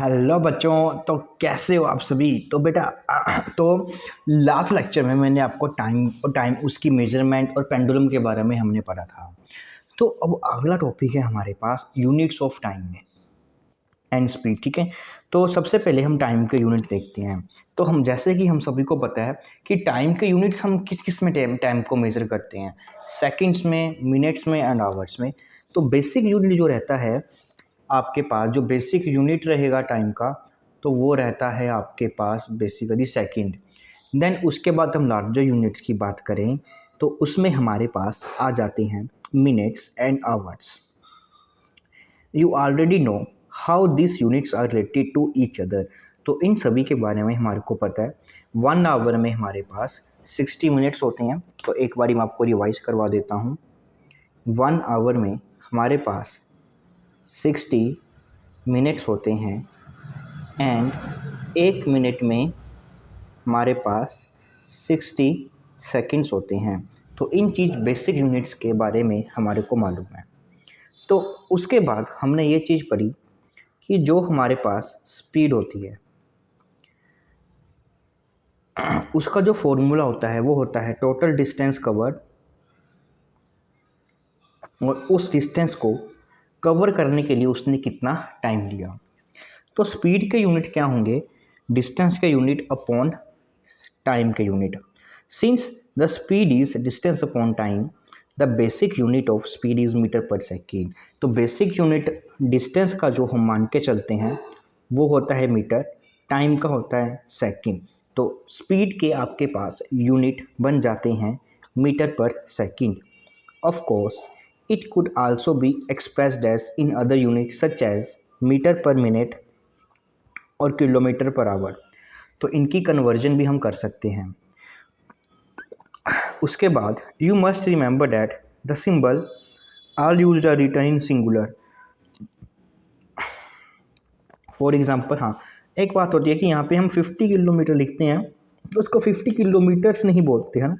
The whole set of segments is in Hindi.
हेलो बच्चों। तो कैसे हो आप सभी। तो बेटा तो लास्ट लेक्चर में मैंने आपको टाइम उसकी मेजरमेंट और पेंडुलम के बारे में हमने पढ़ा था। तो अब अगला टॉपिक है हमारे पास यूनिट्स ऑफ टाइम में एंड स्पीड। ठीक है, तो सबसे पहले हम टाइम के यूनिट देखते हैं। तो हम जैसे कि हम सभी को पता है कि टाइम के यूनिट्स हम किस किस में टाइम को मेज़र करते हैं, सेकंड्स में, मिनट्स में एंड आवर्स में। तो बेसिक यूनिट जो रहता है आपके पास, जो बेसिक यूनिट रहेगा टाइम का, तो वो रहता है आपके पास बेसिकली सेकंड। देन उसके बाद हम लार्जर यूनिट्स की बात करें तो उसमें हमारे पास आ जाते हैं minutes and hours. You already know how this units are related to each other. तो इन सभी के बारे में हमारे को पता है। 1 आवर में हमारे पास 60 मिनट्स होते हैं। तो एक बारी मैं आपको रिवाइज करवा देता हूँ। 1 आवर में हमारे पास 60 मिनट्स होते हैं एंड 1 मिनट में हमारे पास 60 सेकंड्स होते हैं। तो इन चीज़ बेसिक यूनिट्स के बारे में हमारे को मालूम है। तो उसके बाद हमने ये चीज़ पढ़ी कि जो हमारे पास स्पीड होती है उसका जो फॉर्मूला होता है वो होता है टोटल डिस्टेंस कवर्ड, और उस डिस्टेंस को कवर करने के लिए उसने कितना टाइम लिया। तो स्पीड के यूनिट क्या होंगे, डिस्टेंस के यूनिट अपॉन टाइम के unit. Since the speed is distance upon time, the basic unit of speed is metre per second. तो बेसिक यूनिट डिस्टेंस का जो हम मान के चलते हैं वो होता है मीटर, टाइम का होता है सेकेंड। तो स्पीड के आपके पास यूनिट बन जाते हैं metre per second. Of course it could also be expressed as in other unit such as metre per minute और किलोमीटर पर आवर। तो इनकी कन्वर्जन भी हम कर सकते हैं। उसके बाद you must remember that the symbol are used are written in singular. For example, हाँ, एक बात होती है कि यहाँ पे हम 50 किलोमीटर लिखते हैं तो उसको 50 किलोमीटर्स नहीं बोलते हैं ना।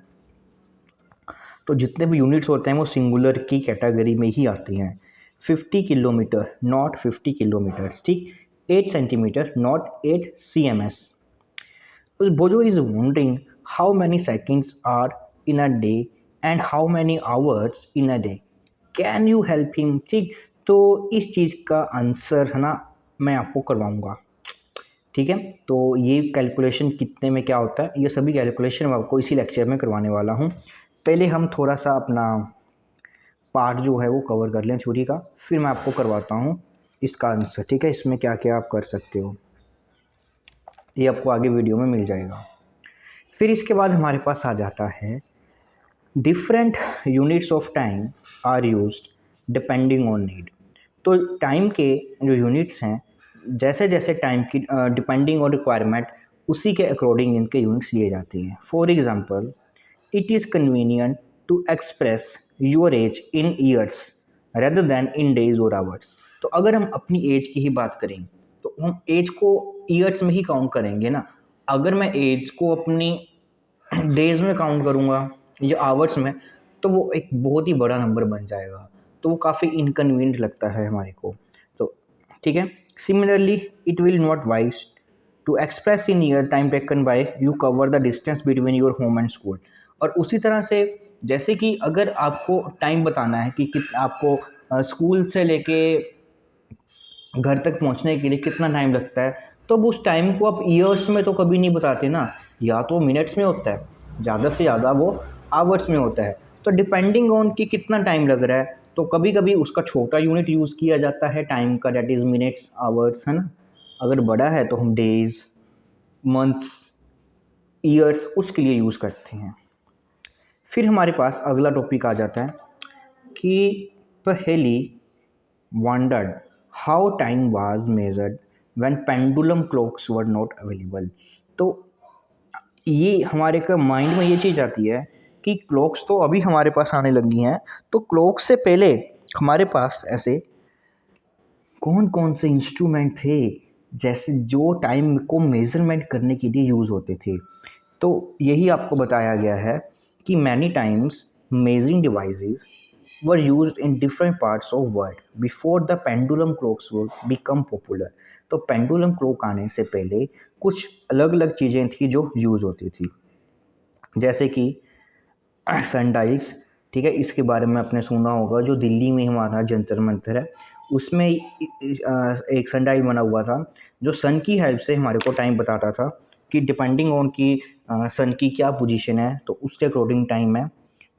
तो जितने भी यूनिट्स होते हैं वो सिंगुलर की कैटेगरी में ही आती हैं। 50 किलोमीटर नॉट 50 किलोमीटर्स, ठीक। 8 centimetre not 8 CMS। Bojo is wondering how many seconds are in a day and how many hours in a day. Can you help him? ठीक, तो इस चीज़ का आंसर है ना मैं आपको करवाऊँगा। ठीक है, तो ये कैलकुलेशन कितने में क्या होता है, ये सभी कैलकुलेशन मैं आपको इसी लेक्चर में करवाने वाला हूँ। पहले हम थोड़ा सा अपना पार्ट जो है वो कवर कर लें थ्योरी का, फिर मैं आपको करवाता हूँ इसका आंसर। ठीक है, इसमें क्या क्या आप कर सकते हो ये आपको आगे वीडियो में मिल जाएगा। फिर इसके बाद हमारे पास आ जाता है different units of time are used depending on need. तो टाइम के जो यूनिट्स हैं, जैसे जैसे टाइम की डिपेंडिंग ऑन रिक्वायरमेंट, उसी के अकॉर्डिंग इनके यूनिट्स लिए जाते हैं। For example, it is convenient to express your age in years rather than in days और आवर्स। तो अगर हम अपनी एज की ही बात करें तो हम एज को ईयर्स में ही काउंट करेंगे ना। अगर मैं एज को अपनी डेज में काउंट करूँगा या आवर्स में तो वो एक बहुत ही बड़ा नंबर बन जाएगा, तो वो काफ़ी इनकन्वीनियंट लगता है हमारे को। तो ठीक है, similarly it will not wise to express in year time taken by you cover the distance between your home and school. और उसी तरह से जैसे कि अगर आपको टाइम बताना है कि आपको स्कूल से लेके घर तक पहुंचने के लिए कितना टाइम लगता है, तो अब उस टाइम को आप ईयर्स में तो कभी नहीं बताते ना, या तो मिनट्स में होता है, ज़्यादा से ज़्यादा वो आवर्स में होता है। तो डिपेंडिंग ऑन कि कितना टाइम लग रहा है, तो कभी कभी उसका छोटा यूनिट यूज़ किया जाता है टाइम का, डेट इज़ मिनट्स आवर्स, है ना। अगर बड़ा है तो हम डेज, मंथ्स, ईयर्स उसके लिए यूज़ करते हैं। फिर हमारे पास अगला टॉपिक आ जाता है कि पहेली wondered how time was measured when pendulum clocks were not available। तो ये हमारे का माइंड में ये चीज़ आती है कि क्लॉक्स तो अभी हमारे पास आने लगी हैं, तो क्लॉक से पहले हमारे पास ऐसे कौन कौन से इंस्ट्रूमेंट थे जैसे जो टाइम को मेज़रमेंट करने के लिए यूज़ होते थे। तो यही आपको बताया गया है कि many times measuring devices were used in different parts of world before the pendulum clocks would become popular। तो पेंडुलम क्लॉक आने से पहले कुछ अलग अलग चीज़ें थी जो यूज़ होती थी, जैसे कि सनडाइल्स। ठीक है, इसके बारे में आपने सुना होगा, जो दिल्ली में हमारा जंतर मंतर है उसमें एक सनडाइल बना हुआ था जो सन की हेल्प से हमारे को टाइम बताता था कि डिपेंडिंग ऑन की सन की क्या पोजीशन है तो उसके अकॉर्डिंग टाइम है।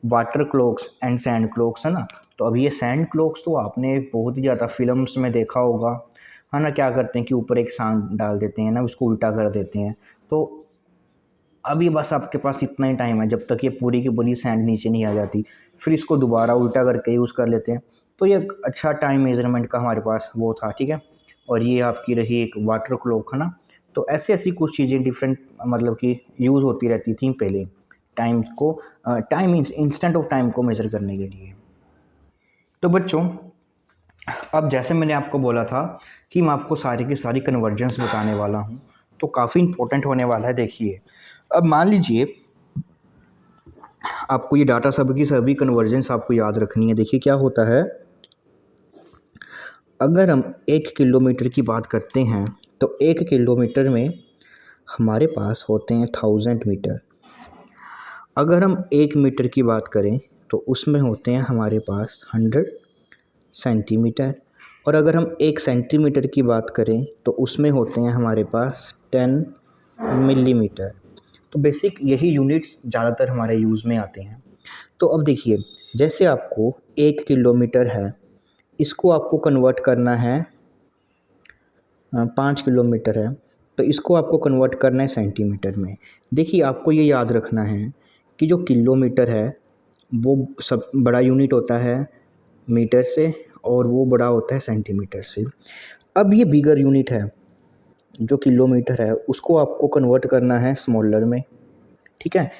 Water clocks and sand clocks है ना, तो अब ये सैंड क्लॉक्स तो आपने बहुत ही ज़्यादा फिल्म्स में देखा होगा, है ना। क्या करते हैं कि ऊपर एक सांड डाल देते हैं ना, उसको उल्टा कर देते हैं। तो अभी बस आपके पास इतना ही टाइम है जब तक ये पूरी की पूरी सैंड नीचे नहीं आ जाती, फिर इसको दोबारा उल्टा करके यूज़ कर लेते हैं। तो ये एक अच्छा टाइम मेजरमेंट का हमारे पास वो था, ठीक है। और ये आपकी रही एक वाटर क्लॉक, है ना। तो ऐसी ऐसी कुछ चीज़ें डिफरेंट मतलब कि यूज़ होती रहती थी पहले टाइम को, टाइम इंस्टेंट ऑफ टाइम को मेज़र करने के लिए। तो बच्चों, अब जैसे मैंने आपको बोला था कि मैं आपको सारी की सारी कन्वर्जेंस बताने वाला हूँ, तो काफ़ी इंपॉर्टेंट होने वाला है। देखिए, अब मान लीजिए आपको ये डाटा सब की सभी कन्वर्जेंस आपको याद रखनी है। देखिए क्या होता है, अगर हम 1 किलोमीटर की बात करते हैं तो 1 किलोमीटर में हमारे पास होते हैं 1000 मीटर। अगर हम 1 मीटर की बात करें तो उसमें होते हैं हमारे पास 100 सेंटीमीटर। और अगर हम 1 सेंटीमीटर की बात करें तो उसमें होते हैं हमारे पास 10 मिलीमीटर। तो बेसिक यही यूनिट्स ज़्यादातर हमारे यूज़ में आते हैं। तो अब देखिए, जैसे आपको 1 किलोमीटर है, इसको आपको कन्वर्ट करना है 5 किलोमीटर है, तो इसको आपको कन्वर्ट करना है सेंटीमीटर में। देखिए, आपको ये याद रखना है कि जो किलोमीटर है वो सब बड़ा यूनिट होता है मीटर से, और वो बड़ा होता है सेंटीमीटर से। अब ये बिगर यूनिट है जो किलोमीटर है, उसको आपको कन्वर्ट करना है स्मॉलर में, ठीक है।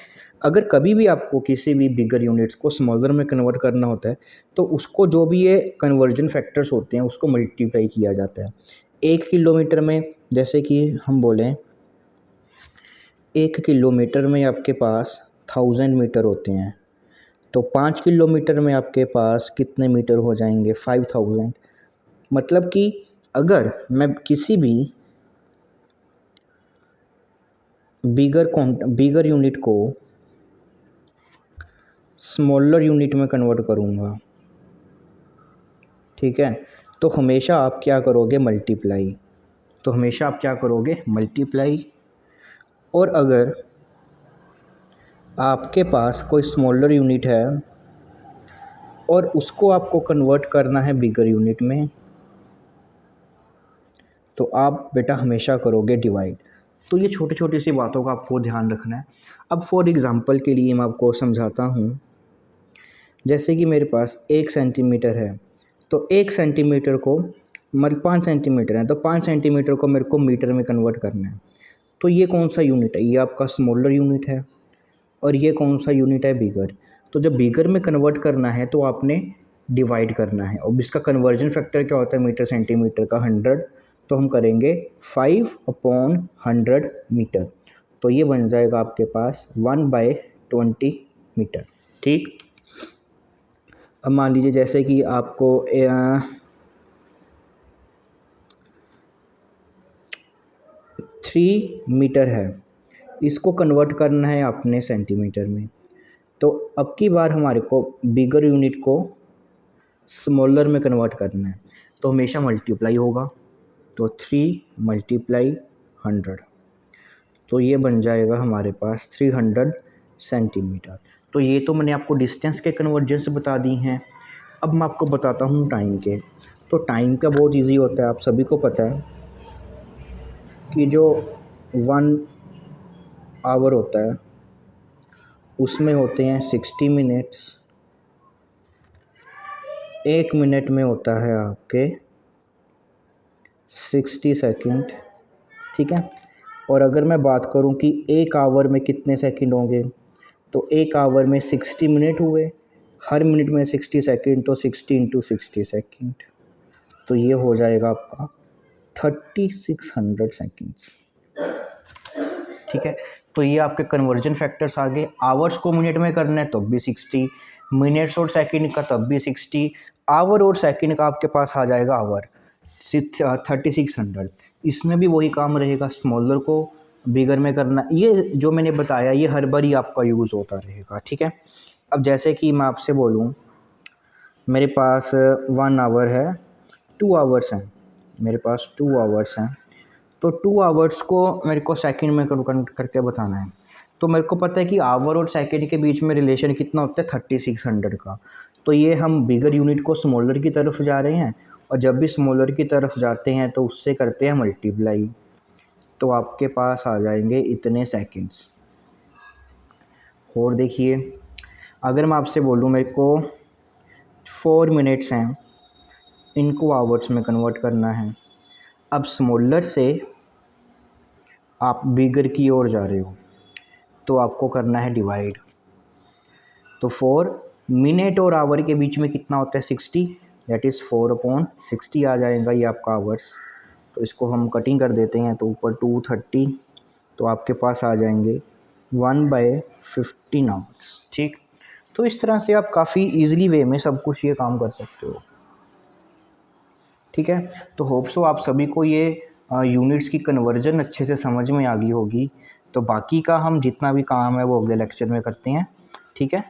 अगर कभी भी आपको किसी भी बिगर यूनिट्स को स्मॉलर में कन्वर्ट करना होता है तो उसको जो भी ये कन्वर्जन फैक्टर्स होते हैं उसको मल्टीप्लाई किया जाता है। 1 किलोमीटर में जैसे कि हम बोलें 1 किलोमीटर में आपके पास 1000 मीटर होते हैं, तो 5 किलोमीटर में आपके पास कितने मीटर हो जाएंगे, 5000। मतलब कि अगर मैं किसी भी बिगर यूनिट को स्मॉलर यूनिट में कन्वर्ट करूँगा, ठीक है, तो हमेशा आप क्या करोगे, मल्टीप्लाई। तो हमेशा आप क्या करोगे, मल्टीप्लाई। और अगर आपके पास कोई स्मॉलर यूनिट है और उसको आपको कन्वर्ट करना है बिगर यूनिट में, तो आप बेटा हमेशा करोगे डिवाइड। तो ये छोटी छोटी सी बातों का आपको ध्यान रखना है। अब फॉर एग्ज़ाम्पल के लिए मैं आपको समझाता हूँ। जैसे कि मेरे पास 1 सेंटीमीटर है, तो 1 सेंटीमीटर को मतलब 5 सेंटीमीटर है, तो 5 सेंटीमीटर को मेरे को मीटर में कन्वर्ट करना है। तो ये कौन सा यूनिट है, ये आपका स्मॉलर यूनिट है, और ये कौन सा यूनिट है, बिगर। तो जब बिगर में कन्वर्ट करना है तो आपने डिवाइड करना है, और इसका कन्वर्जन फैक्टर क्या होता है मीटर सेंटीमीटर का, 100। तो हम करेंगे 5/100 मीटर, तो ये बन जाएगा आपके पास 1/20 मीटर, ठीक। अब मान लीजिए जैसे कि आपको 3 मीटर है, इसको कन्वर्ट करना है आपने सेंटीमीटर में। तो अब की बार हमारे को बिगर यूनिट को स्मॉलर में कन्वर्ट करना है, तो हमेशा मल्टीप्लाई होगा। तो 3 × 100, तो ये बन जाएगा हमारे पास 300 सेंटीमीटर। तो ये तो मैंने आपको डिस्टेंस के कन्वर्जेंस बता दी हैं। अब मैं आपको बताता हूँ टाइम के। तो टाइम का बहुत इजी होता है, आप सभी को पता है कि जो 1 आवर होता है उसमें होते हैं 60 मिनट्स। 1 मिनट में होता है आपके 60 सेकंड, ठीक है। और अगर मैं बात करूं कि 1 आवर में कितने सेकंड होंगे, तो 1 आवर में 60 मिनट हुए, हर मिनट में 60 सेकंड, तो 60 × 60 सेकंड, तो ये हो जाएगा आपका 3600 सेकंड्स, ठीक है। तो ये आपके कन्वर्जन फैक्टर्स आ गए। आवर्स को मिनट में करना है तब भी 60, मिनट्स और सेकंड का तब भी 60, आवर और सेकंड का आपके पास आ जाएगा आवर। 3600। इसमें भी वही काम रहेगा, स्मॉलर को बिगर में करना। ये जो मैंने बताया ये हर बार ही आपका यूज़ होता रहेगा, ठीक है। अब जैसे कि मैं आपसे बोलूँ, मेरे पास 1 आवर है, 2 आवर्स हैं, मेरे पास 2 आवर्स हैं, तो 2 आवर्स को मेरे को सेकंड में कन्वर्ट करके बताना है। तो मेरे को पता है कि आवर और सेकंड के बीच में रिलेशन कितना होता है, 3600 का। तो ये हम बिगर यूनिट को स्मॉलर की तरफ जा रहे हैं, और जब भी स्मॉलर की तरफ जाते हैं तो उससे करते हैं मल्टीप्लाई, तो आपके पास आ जाएंगे इतने सेकंड्स। और देखिए, अगर मैं आपसे बोलूँ मेरे को 4 मिनट्स हैं, इनको आवर्स में कन्वर्ट करना है। अब स्मॉलर से आप बिगर की ओर जा रहे हो तो आपको करना है डिवाइड। तो 4 मिनट और आवर के बीच में कितना होता है, 60, दैट इज़ 4/60 आ जाएगा ये आपका आवर्स। तो इसको हम कटिंग कर देते हैं, तो ऊपर 230, तो आपके पास आ जाएंगे 1/15 आवर्स, ठीक। तो इस तरह से आप काफ़ी ईजिली वे में सब कुछ ये काम कर सकते हो, ठीक है। तो होप सो आप सभी को ये यूनिट्स की कन्वर्जन अच्छे से समझ में आ गई होगी। तो बाकी का हम जितना भी काम है वो अगले लेक्चर में करते हैं, ठीक है।